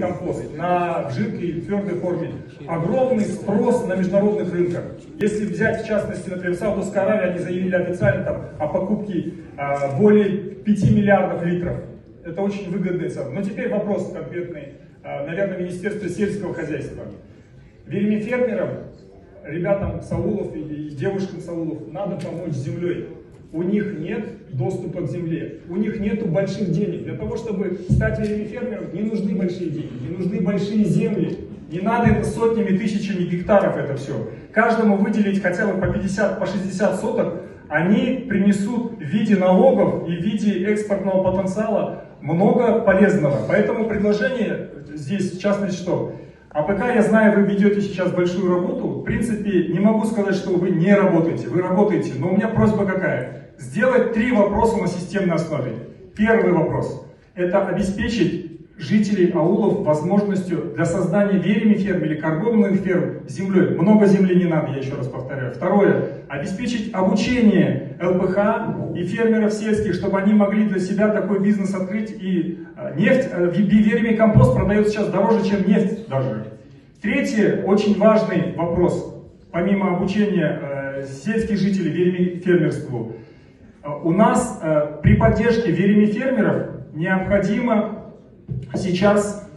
вермикомпост в жидкой и твердой форме. Огромный спрос на международных рынках. Если взять, в частности, например, Саудовская Аравия, они заявили официально там, о покупке более 5 миллиардов литров. Это очень выгодный цена. Но теперь вопрос конкретный, наверное, Министерство сельского хозяйства. Вермифермерам, ребятам Саулов и девушкам Саулов надо помочь с землей. У них нет доступа к земле, у них нет больших денег. Для того, чтобы стать вермифермером, не нужны большие деньги, не нужны большие земли. Не надо это сотнями, тысячами гектаров это все. Каждому выделить хотя бы по 50, по 60 соток, они принесут в виде налогов и в виде экспортного потенциала много полезного. Поэтому предложение здесь, в частности, что? АПК, я знаю, вы ведете сейчас большую работу. В принципе, не могу сказать, что вы не работаете. Вы работаете. Но у меня просьба какая? Сделать 3 вопроса на системной основе. Первый вопрос. Это обеспечить жителей аулов возможностью для создания вермиферм или карбонных ферм землей. Много земли не надо, я еще раз повторяю. Второе. Обеспечить обучение ЛПХ и фермеров сельских, чтобы они могли для себя такой бизнес открыть. И нефть, вермикомпост продается сейчас дороже, чем нефть даже. Третий, очень важный вопрос, помимо обучения сельских жителей вермифермерству, у нас при поддержке вермифермеров необходимо сейчас